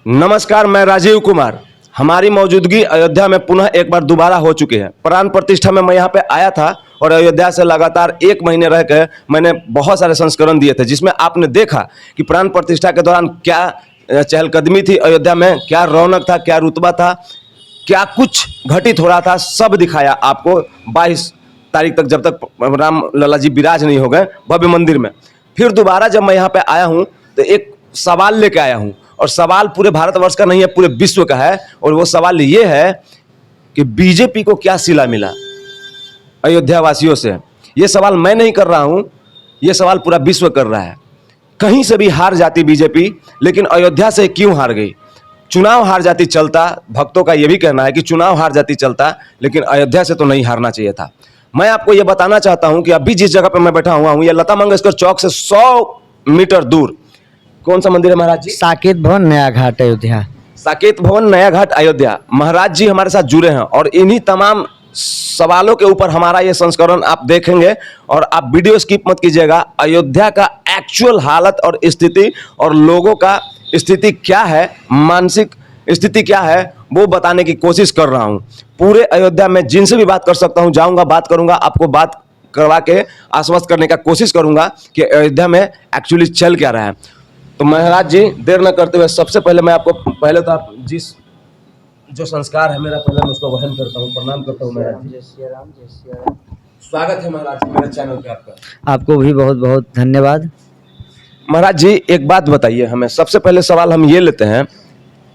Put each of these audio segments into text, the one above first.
नमस्कार, मैं राजीव कुमार। हमारी मौजूदगी अयोध्या में पुनः एक बार दोबारा हो चुकी है। प्राण प्रतिष्ठा में मैं यहाँ पे आया था और अयोध्या से लगातार 1 महीने रह के मैंने बहुत सारे संस्करण दिए थे, जिसमें आपने देखा कि प्राण प्रतिष्ठा के दौरान क्या चहलकदमी थी अयोध्या में, क्या रौनक था, क्या रुतबा था, क्या कुछ घटित हो रहा था, सब दिखाया आपको 22 तारीख तक, जब तक राम लला जी विराज नहीं हो गए भव्य मंदिर में। फिर दोबारा जब मैं यहाँ पे आया हूँ तो एक सवाल लेके आया हूँ, और सवाल पूरे भारतवर्ष का नहीं है, पूरे विश्व का है। और वो सवाल ये है कि बीजेपी को क्या सिला मिला अयोध्या वासियों से। ये सवाल मैं नहीं कर रहा हूँ, ये सवाल पूरा विश्व कर रहा है। कहीं से भी हार जाती बीजेपी, लेकिन अयोध्या से क्यों हार गई? चुनाव हार जाती चलता, भक्तों का ये भी कहना है कि चुनाव हार जाती चलता, लेकिन अयोध्या से तो नहीं हारना चाहिए था। मैं आपको ये बताना चाहता हूँ कि अभी जिस जगह पर मैं बैठा हुआ हूँ, ये लता मंगेशकर चौक से 100 मीटर दूर कौन सा मंदिर है महाराज जी? साकेत भवन नया घाट अयोध्या। साकेत भवन नया घाट अयोध्या। महाराज जी हमारे साथ जुड़े हैं और इन्हीं तमाम सवालों के ऊपर हमारा ये संस्करण आप देखेंगे। और आप वीडियो स्किप मत कीजिएगा। अयोध्या का एक्चुअल हालत और स्थिति और लोगों का स्थिति क्या है, मानसिक स्थिति क्या है, वो बताने की कोशिश कर रहा हूँ। पूरे अयोध्या में जिनसे भी बात कर सकता हूँ जाऊँगा, बात करूँगा, आपको बात करवा के आश्वस्त करने का कोशिश करूँगा कि अयोध्या में एक्चुअली चल क्या रहा है। तो महाराज जी देर न करते हुए सबसे पहले मैं आपको, पहले तो आप जिस जो संस्कार है मेरा, पहले मैं उसको वहन करता हूँ, प्रणाम करता हूँ महाराज जी। जय श्री राम, जय श्री राम। स्वागत है महाराज जी मेरे चैनल पे आपका। आपको भी बहुत बहुत धन्यवाद। महाराज जी एक बात बताइए हमें, सबसे पहले सवाल हम ये लेते हैं,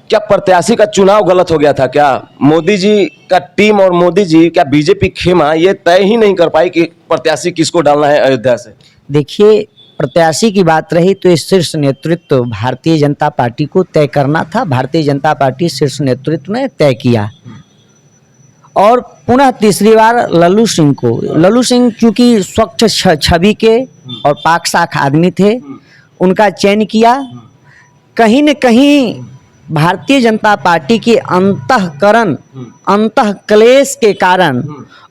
क्या प्रत्याशी का चुनाव गलत हो गया था? क्या मोदी जी का टीम और मोदी जी, क्या बीजेपी खेमा ये तय ही नहीं कर पाई कि प्रत्याशी किसको डालना है अयोध्या से? देखिए, प्रत्याशी की बात रही तो इस शीर्ष नेतृत्व भारतीय जनता पार्टी को तय करना था। भारतीय जनता पार्टी शीर्ष नेतृत्व ने तय किया और पुनः तीसरी बार लल्लू सिंह को, लल्लू सिंह चूंकि स्वच्छ छवि के और पाक साख आदमी थे, उनका चयन किया। कहीं न कहीं भारतीय जनता पार्टी के अंतःकरण, अंतःक्लेश के कारण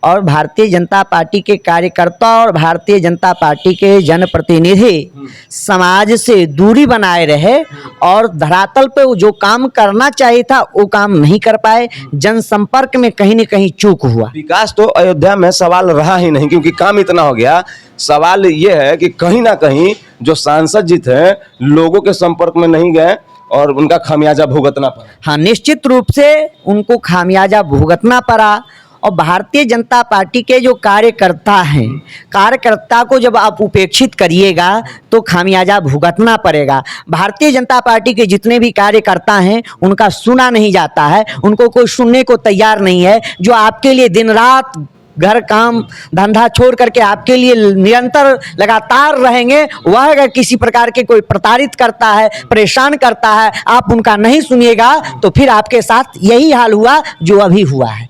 और भारतीय जनता पार्टी के कार्यकर्ता और भारतीय जनता पार्टी के जनप्रतिनिधि समाज से दूरी बनाए रहे और धरातल पे जो काम करना चाहिए था वो काम नहीं कर पाए। जनसंपर्क में कहीं न कहीं चूक हुआ। विकास तो अयोध्या में सवाल रहा ही नहीं, क्योंकि काम इतना हो गया। सवाल ये है कि कहीं ना कहीं जो सांसद जी थे लोगों के संपर्क में नहीं गए और उनका खामियाजा भुगतना पड़ा। हाँ, निश्चित रूप से उनको खामियाजा भुगतना पड़ा। और भारतीय जनता पार्टी के जो कार्यकर्ता हैं, कार्यकर्ता को जब आप उपेक्षित करिएगा तो खामियाजा भुगतना पड़ेगा। भारतीय जनता पार्टी के जितने भी कार्यकर्ता हैं उनका सुना नहीं जाता है, उनको कोई सुनने को तैयार नहीं है। जो आपके लिए दिन रात घर काम धंधा छोड़ करके आपके लिए निरंतर लगातार रहेंगे, वह अगर किसी प्रकार के कोई प्रताड़ित करता है, परेशान करता है, आप उनका नहीं सुनिएगा तो फिर आपके साथ यही हाल हुआ जो अभी हुआ है।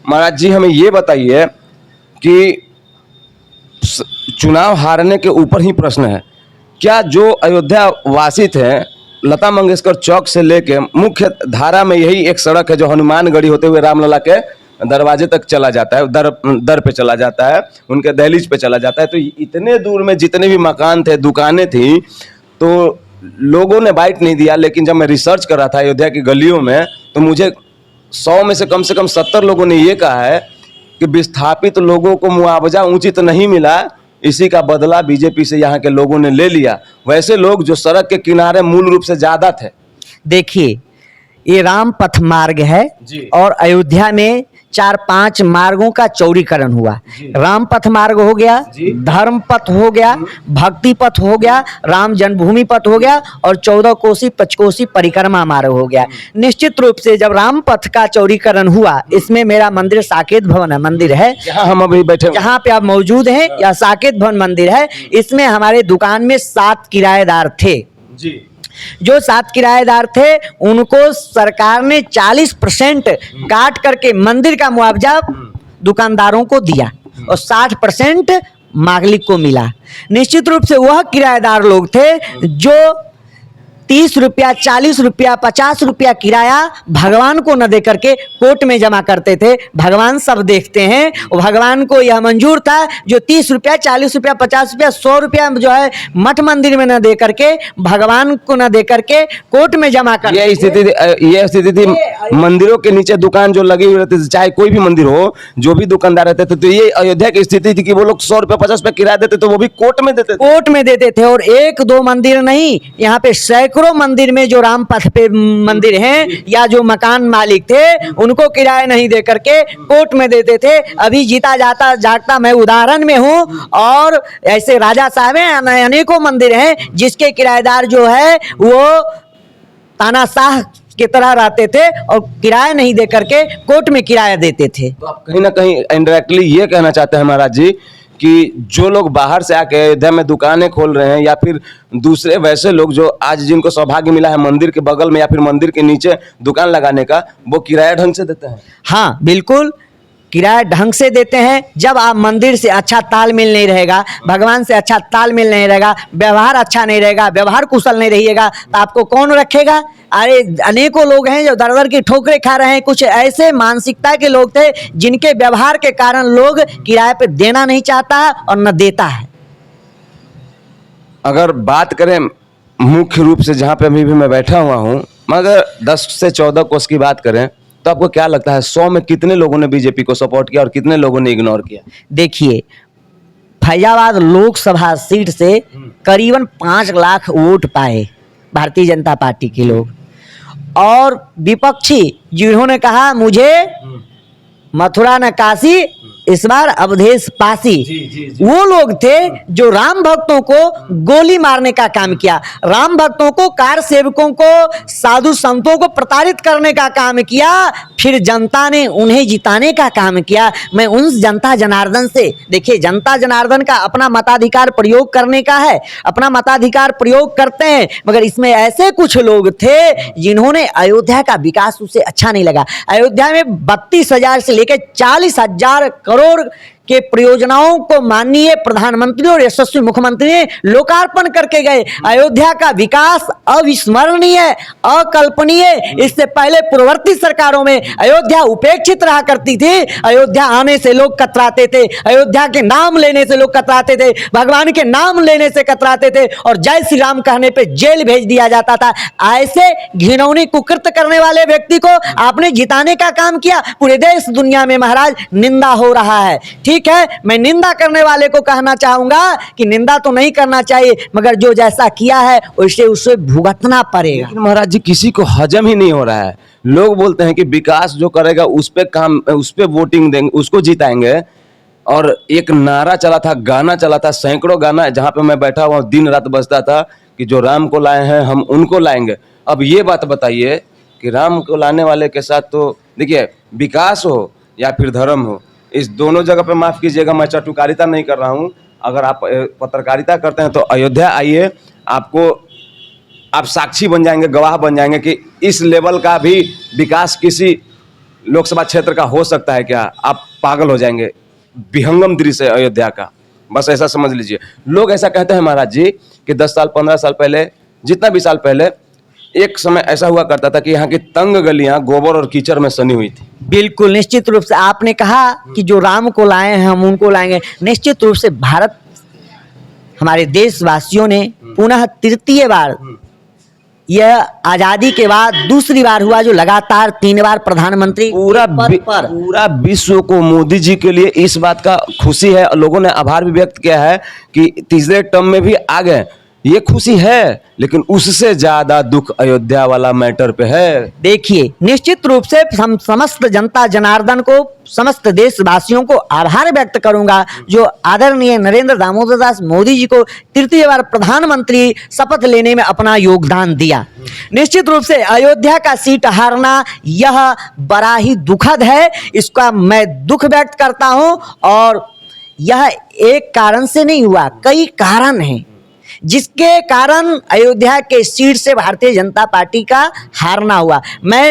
महाराज जी हमें ये बताइए कि चुनाव हारने के ऊपर ही प्रश्न है, क्या जो अयोध्या वासी थे लता मंगेशकर चौक से लेके मुख्य धारा में यही एक सड़क है जो हनुमानगढ़ी होते हुए रामलला के दरवाजे तक चला जाता है, दर पे चला जाता है, उनके दहलीज पे चला जाता है। तो इतने दूर में जितने भी मकान थे, दुकानें थी, तो लोगों ने बाइट नहीं दिया। लेकिन जब मैं रिसर्च कर रहा था अयोध्या की गलियों में तो मुझे 100 में से कम 70 लोगों ने ये कहा है कि विस्थापित लोगों को मुआवजा उचित नहीं मिला, इसी का बदला बीजेपी से यहाँ के लोगों ने ले लिया। वैसे लोग जो सड़क के किनारे मूल रूप से ज्यादा थे। देखिए, ये राम पथ मार्ग है और अयोध्या में 4-5 मार्गों का चौड़ीकरण हुआ। राम पथ मार्ग हो गया, धर्म पथ हो गया, भक्ति पथ हो गया, राम जन्मभूमि पथ हो गया और 14 कोसी पंचकोसी परिक्रमा मार्ग हो गया। निश्चित रूप से जब राम पथ का चौड़ीकरण हुआ, इसमें मेरा मंदिर साकेत भवन मंदिर है, जहाँ हम अभी बैठे, जहाँ पे आप मौजूद हैं, यह साकेत भवन मंदिर है। इसमें हमारे दुकान में 7 किराएदार थे जी। जो 7 किराएदार थे उनको सरकार ने 40% काट करके मंदिर का मुआवजा दुकानदारों को दिया और 60% मालिक को मिला। निश्चित रूप से वह किराएदार लोग थे जो 30 रुपया, 40 रुपया, 50 रुपया किराया भगवान को न दे करके कोर्ट में जमा करते थे। भगवान सब देखते हैं और भगवान को यह मंजूर था जो 30 रुपया, 40 रुपया, 50 रुपया, 100 रुपया जो है मठ मंदिर में न दे करके, भगवान को न दे करके कोर्ट में जमा कर। ये स्थिति थी मंदिरों के नीचे दुकान जो लगी हुई रहती थी, चाहे कोई भी मंदिर हो, जो भी दुकानदार रहते थे, तो ये अयोध्या की स्थिति थी कि वो लोग 100 रुपया, 50 रुपया किराया देते तो वो भी कोर्ट में देते थे। कोर्ट में देते थे। और एक दो मंदिर नहीं, यहाँ पे सैकड़ों मंदिर में जो राम पथ पे मंदिर हैं या जो मकान मालिक थे उनको किराया नहीं दे करके कोर्ट में देते थे। अभी जीता जाता जागता मैं उदाहरण में हूँ, और ऐसे राजा साहब हैं, अनेकों मंदिर हैं जिसके किराएदार जो है वो तानाशाह की तरह रहते थे और किराया नहीं दे करके कोर्ट में किराया देते थे। तो आप कहीं ना कहीं इनडायरेक्टली ये कहना चाहते हैं महाराज जी कि जो लोग बाहर से आके अयोध्या में दुकानें खोल रहे हैं, या फिर दूसरे वैसे लोग जो आज जिनको सौभाग्य मिला है मंदिर के बगल में या फिर मंदिर के नीचे दुकान लगाने का, वो किराया ढंग से देते हैं? हाँ बिल्कुल, किराया ढंग से देते हैं। जब आप मंदिर से अच्छा तालमेल नहीं रहेगा, भगवान से अच्छा तालमेल नहीं रहेगा, व्यवहार अच्छा नहीं रहेगा, व्यवहार कुशल नहीं रहिएगा, तो आपको कौन रखेगा? अरे अनेकों लोग हैं जो दर दर की ठोकरें खा रहे हैं। कुछ ऐसे मानसिकता के लोग थे जिनके व्यवहार के कारण लोग किराए पे देना नहीं चाहता है और न देता है। अगर बात करें मुख्य रूप से जहाँ पे अभी भी मैं बैठा हुआ हूँ, मगर 10 से 14 कोस की बात करें तो आपको क्या लगता है 100 में कितने लोगों ने बीजेपी को सपोर्ट किया और कितने लोगों ने इग्नोर किया? देखिए, फैजाबाद लोकसभा सीट से करीबन 5 लाख वोट पाए भारतीय जनता पार्टी के लोग, और विपक्षी जिन्होंने कहा मुझे मथुरा न काशी, इस बार अवधेश पासी, वो लोग थे जो राम भक्तों को गोली मारने का काम किया, राम भक्तों को, कार सेवकों को, साधु संतों को प्रताड़ित करने का काम किया। फिर जनता ने उन्हें जिताने का काम किया। मैं उन जनता जनार्दन से, देखिए जनता जनार्दन का अपना मताधिकार प्रयोग करने का है, अपना मताधिकार प्रयोग करते हैं, मगर इसमें ऐसे कुछ लोग थे जिन्होंने अयोध्या का विकास उसे अच्छा नहीं लगा। अयोध्या में 32,000 से लेकर 40,000 करोड़ के परियोजनाओं को माननीय प्रधानमंत्री और यशस्वी मुख्यमंत्री ने लोकार्पण करके गए। अयोध्या का विकास अविस्मरणीय, अकल्पनीय। इससे पहले पूर्ववर्ती सरकारों में अयोध्या उपेक्षित रहा करती थी। अयोध्या आने से लोग कतराते थे, अयोध्या के नाम लेने से लोग कतराते थे, भगवान के नाम लेने से कतराते थे, और जय श्री राम कहने पे जेल भेज दिया जाता था। ऐसे घिनौनी कुकृत्य करने वाले व्यक्ति को आपने जिताने का काम किया। पूरे देश दुनिया में महाराज निंदा हो रहा है। ठीक है, मैं निंदा करने वाले को कहना चाहूंगा कि निंदा तो नहीं करना चाहिए, मगर जो जैसा किया है वैसे उसे भुगतना पड़ेगा। लेकिन महाराज जी किसी को हजम ही नहीं हो रहा है। लोग बोलते हैं कि विकास जो करेगा उस पे काम, उस पे वोटिंग देंगे, उसको जिताएंगे। और एक नारा चला था, गाना चला था, सैकड़ों गाना जहाँ पे मैं बैठा हुआ दिन रात बजता था कि जो राम को लाए हैं हम उनको लाएंगे। अब ये बात बताइए कि राम को लाने वाले के साथ तो देखिए विकास हो या फिर धर्म हो, इस दोनों जगह पे माफ कीजिएगा मैं चटुकारिता नहीं कर रहा हूँ। अगर आप पत्रकारिता करते हैं तो अयोध्या आइए, आपको आप साक्षी बन जाएंगे, गवाह बन जाएंगे कि इस लेवल का भी विकास किसी लोकसभा क्षेत्र का हो सकता है क्या। आप पागल हो जाएंगे। विहंगम दृश्य है अयोध्या का, बस ऐसा समझ लीजिए। लोग ऐसा कहते हैं महाराज जी कि 10 साल 15 साल पहले, जितना भी साल पहले, एक समय ऐसा हुआ करता था कि यहाँ की तंग गलियां गोबर और कीचड़ में सनी हुई थी। बिल्कुल, निश्चित रूप से आपने कहा कि जो राम को लाए हैं हम उनको लाएंगे। निश्चित रूप से भारत, हमारे देशवासियों ने पुनः तृतीय बार, यह आजादी के बाद दूसरी बार हुआ जो लगातार 3 बार प्रधानमंत्री पूरा विश्व को मोदी जी के लिए इस बात का खुशी है और लोगों ने आभार भी व्यक्त किया है कि तीसरे टर्म में भी आ गए। ये खुशी है, लेकिन उससे ज्यादा दुख अयोध्या वाला मैटर पे है। देखिए, निश्चित रूप से हम समस्त जनता जनार्दन को, समस्त देशवासियों को आभार व्यक्त करूंगा जो आदरणीय नरेंद्र दामोदर दास मोदी जी को तृतीय बार प्रधानमंत्री शपथ लेने में अपना योगदान दिया। निश्चित रूप से अयोध्या का सीट हारना यह बड़ा ही दुखद है, इसका मैं दुख व्यक्त करता हूं। और यह एक कारण से नहीं हुआ, कई कारण हैं जिसके कारण अयोध्या के सीट से भारतीय जनता पार्टी का हारना हुआ। मैं